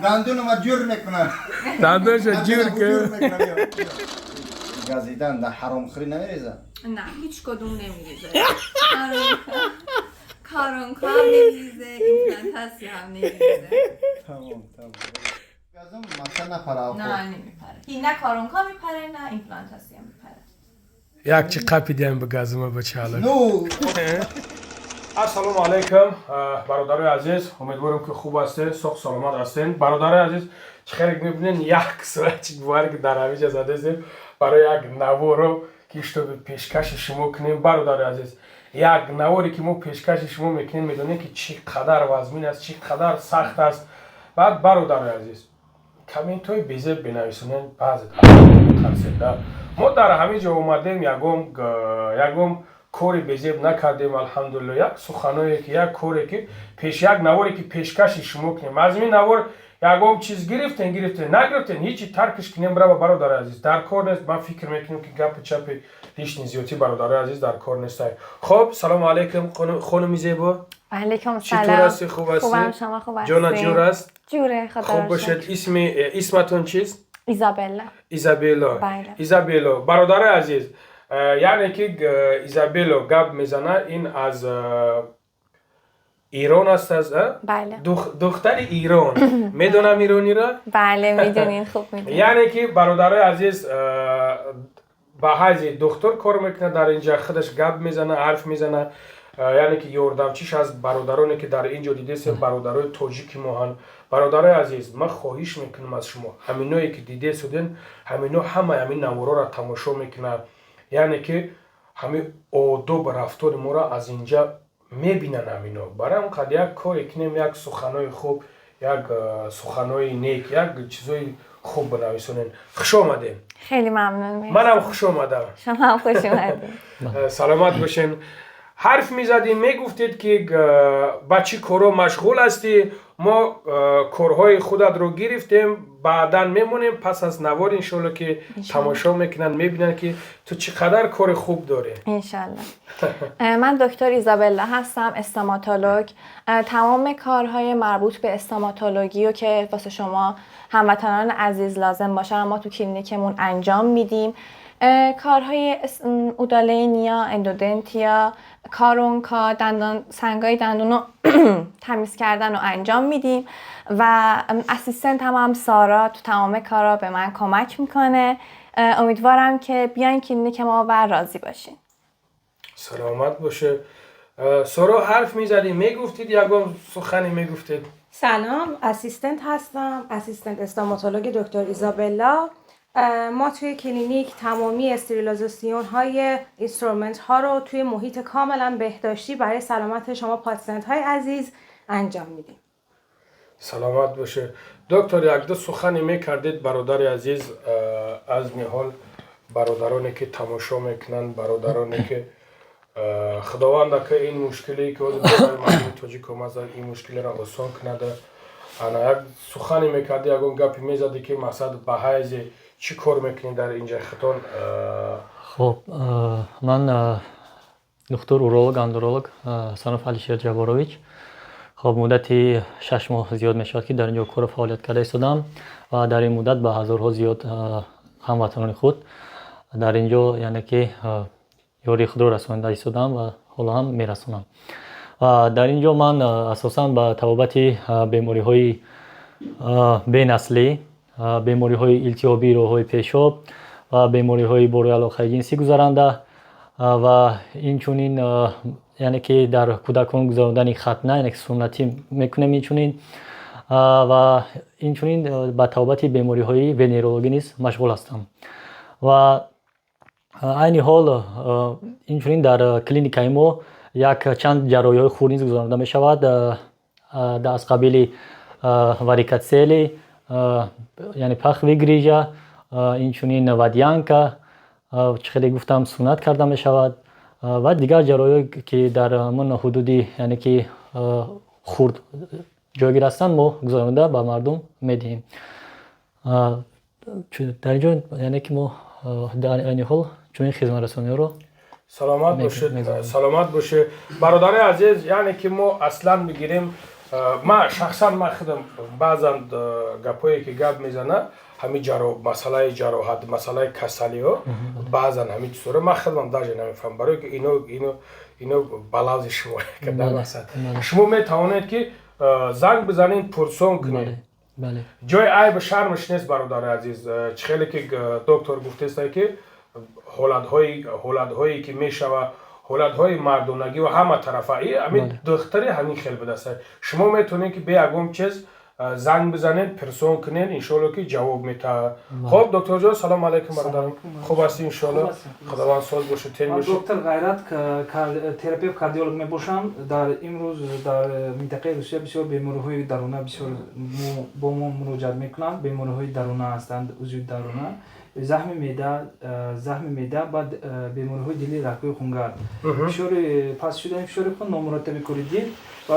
دندون ما جور میکنن. دندونش جور که گازیدن در حرام خوری نمیریزن. نه هیچ کدوم نمیریزه. کارونکا هم نمیریزه، ایمپلانتاسی هم نمیریزه. تمام. گازم مثلا نپره. نه نمیپره. این نه کارونکا میپره نه ایمپلانتاسی هم میپره. یک چی قپی دیم به گازم بچه حالا. نو. السلام علیکم برادرای عزیز، امیدوارم که خوب هستین، سوخ سلامت هستین. برادرای عزیز چخیرک میبینین یک سرچ بواری که در همیشه زده زیم برای یک نوار رو که اشتو به پیشکش شما کنیم. برادرای عزیز یک نواری که ما پیشکش شما میکنیم میدونین که چی قدر وزمین است، چی قدر سخت است. بعد برادرای عزیز کامنت های بیزه بنویسونین، بعضی ترسیده ما در همه جا اومدیم یکم کوری بزیب نکردیم الحمدلله. یک سخنایی که یک کوری که پیش یک نواری که پیشکش شما کنیم از این نوار یکم چیز گرفتین نگرفتین هیچی ترکش کنیم برای برادر عزیز در کار نیست. من فکر میکنم که گپ چپ هیچ نیزیاتی برادر عزیز در کار نیست. خب سلام علیکم خانم زیبا. علیکم چطور سلام. هستی؟ خوب هستی؟ خوبم، شما خوب هستین؟ جان جور است؟ جوره خدا خوب رو شکر. باشید. اسمتون چیست؟ ایزابلا. ایزابلا. بله. ایزابلا برادر عزیز یعنی که ایزابلا گپ میزنه این از ایران است از بله. دختر ایران. میدونم ایرانی را؟ بله میدونین خوب میدونین. یعنی که برادر عزیز با حیث دکتر کار میکنه در اینجا خودش گپ میزنه حرف میزنه. یعنی که یاردمچیش از برادرانی که در اینجا دیده سه برادرای تاجیک ما هن. برادرای عزیز من خواهش میکنم از شما همینایی که دیده سودین همینو همین نوارا را تماشا میکنه. یعنی که همین آداب رفتار ما را از اینجا میبینن همینا. برای اون قد یک کاری کنیم یک سخنای خوب یک سخنای نیک یک چیزای خوب بنویسونین. خوش آمدین. خیلی ممنون. منم خوش آمدم. شما هم خوش اومدین. سلامت باشین. حرف میزدیم میگفتید که با چی کارو مشغول هستی. ما کارهای خودت رو گرفتیم بعداً میمونیم پس از نوار انشالله که تماشا میکنن میبینن که تو چقدر کار خوب داره. انشالله. من دکتر ایزابلا هستم، استوماتولوگ. تمام کارهای مربوط به استوماتولوژی رو که واسه شما هموطنان عزیز لازم باشه ما تو کلینیکمون انجام میدیم. کارهای اودالینیا، اندودنتیا، کارونکا، سنگای دندون رو تمیز کردن رو انجام میدیم و اسیستنت هم سارا تو تمام کارا به من کمک میکنه. امیدوارم که بیاین کلینیک ما و راضی باشین. سلامت باشه. سارا حرف میزدی میگفتید یکم سخنی میگفتید. سلام، اسیستنت هستم، اسیستنت استوماتولوگ دکتر ایزابلا. ما توی کلینیک تمامی استریلیزاسیون های اینسترومنت ها رو توی محیط کاملا بهداشتی برای سلامت شما پاسینت های عزیز انجام میدیم. سلامت باشه. دکتر یک دو سخنی میکردید برادر عزیز از نهال برادرانی که تماشا میکنن برادرانی که خداوند که این مشکلی که از مردم تاجیک اومد این مشکل را آسان کنه. انا یک سخنی میکردی یکم گپی میزدی که مقصد به حیث چی کار میکنین در اینجا خطون؟ خب من دکتر اورولوگ اندرولوگ سانوف علیشیر جبارویچ. خب مدتی 6 ماه زیاد میشد که در اینجا کار فعالیت کرده ایستادم و در این مدت به هزارها زیاد هموطنان خود در اینجا یعنی که یاری خود را رسانده ایستادم و حالا هم میرسونم. و در اینجا من اساساً به تبابت بیماری های بین اصلی، بیماری های التیابی راههای پیشاب و بیماری های بروی علاقه جنسی گذرانده و این چونین یعنی که در کودکان گذراندن ختنه یعنی که سنتی میکنیم این چونین و این چونین به تبابت بیماری های ونیرولوژی نیز مشغول هستم و عین حال این چونین در کلینیک ما یک چند جراحی های خون نیز گذرانده می شود از قبیل واریکت سیلی یعنی پخوی گریجا این چونین ودیانکا خیلی گفتم سنت کرده می شود و دیگر جراحی که در من حدودی یعنی که خرد جایگیر هستند ما گذرانده به مردم می دهیم. در اینجا یعنی که ما در این حال چون این خدمت رسانی رو سلامت باشه. سلامت باشه برادر عزیز. یعنی که ما اصلا بگیریم ما شخصا ما خودم بعضا گپایی که گپ میزنه همین مسئله جراحت مسئله کسلی ها بعضا همین چطوره ما خودم داجه نمیفهم برای که اینو بلاوز شما که در وسط شما میتوانید که زنگ بزنید پرسون کنید بله جای عیب شرمش نیست برادر عزیز خیلی که دکتر گفته است که حالت‌هایی که میشوه حالت‌های مردونگی و همه طرفه همین دختری همین خیلی بدست شما میتونید که به یکم چیز زنگ بزنید پرسون کنید انشالله که جواب میده. خب دکتر جان سلام علیکم برادرم خوب هستی انشالله خداوند ساز باشه تین باشه. دکتر غیرت تراپی کاردیولوژ میباشم در امروز در منطقه روسیه بسیار بیماری‌های درونه بسیار با ما مراجعه میکنند بیماری‌های درونه هستند وجود درونه زخم معده بعد بیماری‌های دلی رگ‌های خونگرد فشار پس شدن فشار خون نامرتب کلیدی و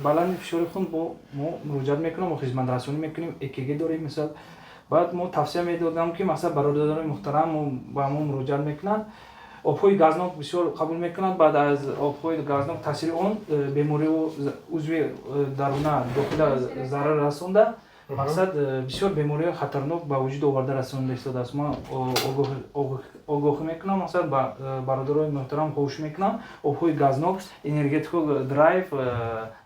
بلند فشار خون با ما مراجعه میکنیم و خدمت رسانی میکنیم EKG داریم مثلا بعد ما توصیه میدادم که مثلا برادران محترم با ما مراجعه میکنن آب‌های گازناک بسیار قبول میکنند بعد از آب‌های گازناک تاثیر آن بیماری و عضوی درونه داخل ضرر رسونده مقصد بسیار بیماری خطرناک به وجود آورده رسانده ایستاده است. ما آگاهی میکنم مقصد با برادرای محترم خواهش میکنم آب‌های گازناک انرژتیکال درایو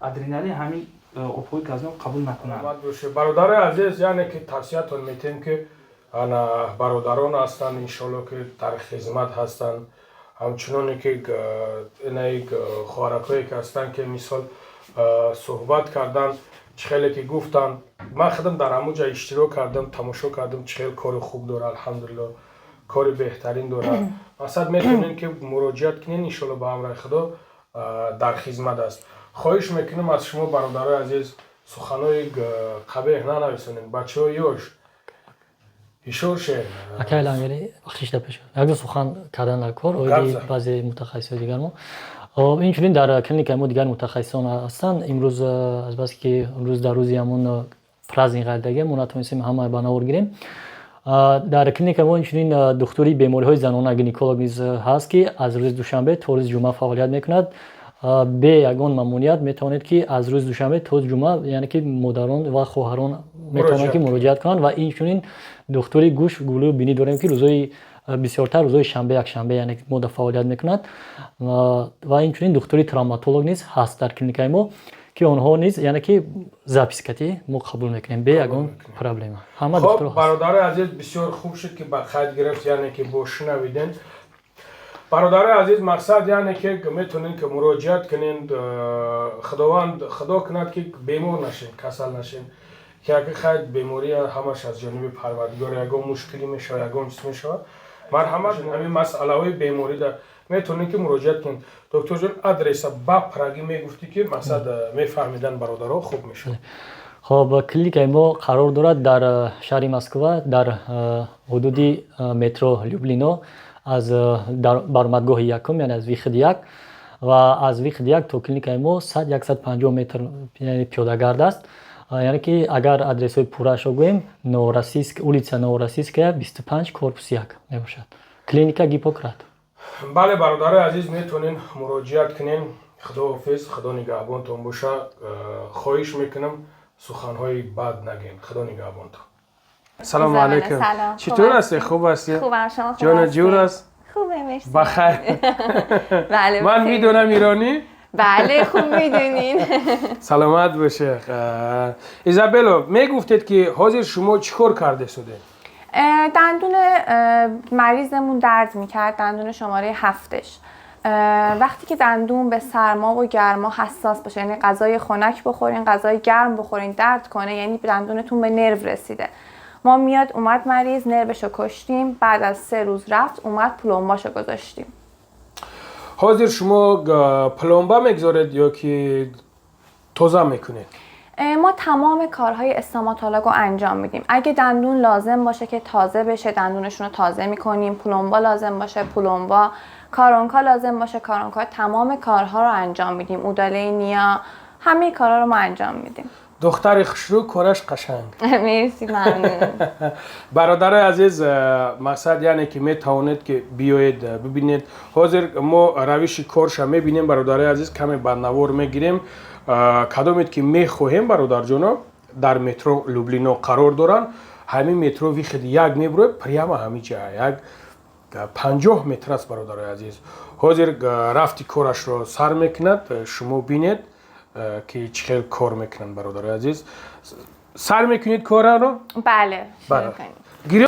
ادرنالین همین آب‌های گازناک قبول نکنند. برادر عزیز یعنی که توصیه‌تون میتیم که انا برادران هستن انشالله که در خدمت هستن همچنان که اینای خوارکایی که هستن که مثال صحبت کردن خیلی که گفتن من خودم در همون جا اشتراک کردم تماشا کردم خیلی کار خوب داره الحمدلله کار بهترین داره مثلا میتونین که مراجعت کنین ان شاءالله به امر خدا در خدمت است. خواهش میکنم از شما برادرای عزیز سخنای قبیح ننویسونین بچه‌ها یوش ایشورشه اکیل انگلی وقتش دپش اگه سخن کردن در کار اولی بعضی متخصص دیگر ما اینجوری در کلینیک ما دیگر متخصصان هستند امروز از بس که امروز در روزی همون فراز این قدرگه ما نتونستیم همه بناور گیریم در کلینیک ما اینجوری دکتری بیماری‌های زنانه گینکولوگ نیز هست که از روز دوشنبه تا روز جمعه فعالیت میکند به یگان ممنوعیت میتونید که از روز دوشنبه تا جمعه یعنی که مادران و خواهران میتونن که مراجعت کنند و اینجوری دکتری گوش گلو و بینی داریم که روزهای بسیارتر روزهای شنبه یک شنبه یعنی ماده فعالیت میکند و اینجوری دکتری تروماتولوژ نیز هست در کلینیک ما که اونها نیز یعنی که زاپیسکتی ما قبول میکنیم به یگان پرابلم همه دکتر هست. برادر عزیز بسیار خوب شد که با خط گرفت یعنی که بوش نویدن برادر عزیز مقصد یعنی که میتونین که مراجعت کنین خداوند خدا کند که بیمار نشین کسل نشین که اگه خیلی بیماری همش از جانب پروردگار یگان مشکلی میشه یگان چیز میشه مرحمت همین مسئله های بیماری در میتونین که مراجعت کنین. دکتر جان آدرس با پراگی میگفتی که مقصد میفهمیدن برادرها خوب میشه. خب کلینیک ما قرار دارد در شهر مسکو در حدود مترو لیوبلینا از برآمدگاه یکم یعنی از ویخد یک و از ویخد یک تا کلینیک ما 150 متر یعنی پیاده‌گرد است یعنی که اگر آدرس های پورش رو گوییم نوراسیسک اولیتسا نوراسیسکا 25 کورپوس 1 میباشد کلینیکا گیپوکرات. بله برادر عزیز میتونین مراجعت کنین. خدا حافظ خدا نگهبانتون باشه. خواهش میکنم سخنهای بد نگین. خدا نگهبانتون. سلام علیکم. چطور هستی؟ خوب هستی؟ خوبم شما خوب جان جور است؟ خوبه مرسی. بخیر. بله من میدونم ایرانی؟ بله خوب میدونین. سلامت باشه. ایزابلا میگفتید که حاضر شما چیکار کرده شده؟ دندون مریضمون درد میکرد دندون شماره 7ش وقتی که دندون به سرما و گرما حساس باشه یعنی غذای خنک بخورین غذای گرم بخورین درد کنه یعنی دندونتون به نرو رسیده ما اومد مریض نروشو کشتیم بعد از 3 روز رفت اومد پلمباشو گذاشتیم. حاضر شما پلمبا میگذارید یا که توزیع میکنید؟ ما تمام کارهای استوماتولوژ رو انجام میدیم. اگه دندون لازم باشه که تازه بشه دندونشون رو تازه میکنیم، پلمبا لازم باشه پلمبا، کارونکا لازم باشه کارونکا، تمام کارها رو انجام میدیم. اوداله نیا همه کارها رو ما انجام میدیم. دختر خوشرو کارش قشنگ. مرسی ممنون. برادر عزیز مقصد یعنی که میتوانید که بیایید ببینید حاضر ما روش کارش میبینیم برادر عزیز کمی بدنوار میگیریم کدامید که میخواهیم برادر جانم در مترو لوبلینا قرار دارن همین مترو وی خیلی یک میبره پریما همین جا یک 50 متر است برادر عزیز حاضر رفتی کارش رو سر میکند شما بینید که چه کار میکنن برادر عزیز سر میکنید کار رو بله بله. شروع کنیم. گیری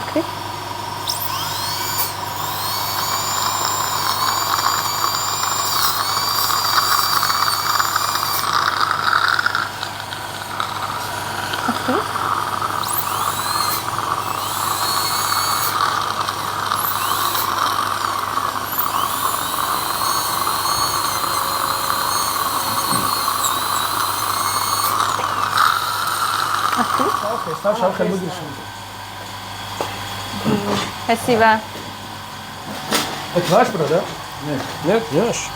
Okay. استاش خیلی بگیرش حسیبه اتلاش برادر نه نش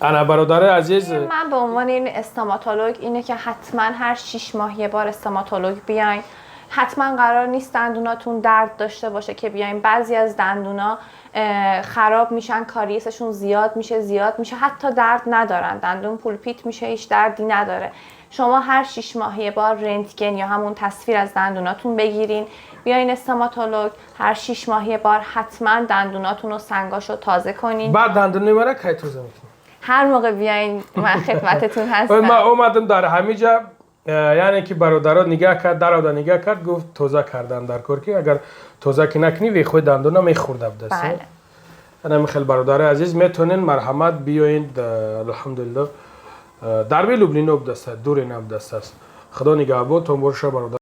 انا برادر عزیز من به عنوان این استوماتولوگ اینه که حتما هر 6 ماه یه بار استوماتولوگ بیاین حتما قرار نیست دندوناتون درد داشته باشه که بیاین بعضی از دندونا خراب میشن کاریسشون زیاد میشه حتی درد ندارن دندون پولپیت میشه هیچ دردی نداره شما هر 6 ماه یه بار رنتگن یا همون تصویر از دندوناتون بگیرین بیاین استوماتولوگ هر 6 ماه یه بار حتما دندوناتون و سنگاشو تازه کنین بعد دندون نمیره کی توزه میکنی هر موقع بیاین من خدمتتون هستم من اومدم در همینجا یعنی که برادرها نگاه کرد در نگاه کرد گفت توزه کردن در کار که اگر توزه که نکنی وی خود دندونا میخورده بدست بله انا خیلی برادر عزیز میتونین مرحمت بیاین الحمدلله در لوبلینا بدست دور نم دست است خدا نگهبان تو برشا برادر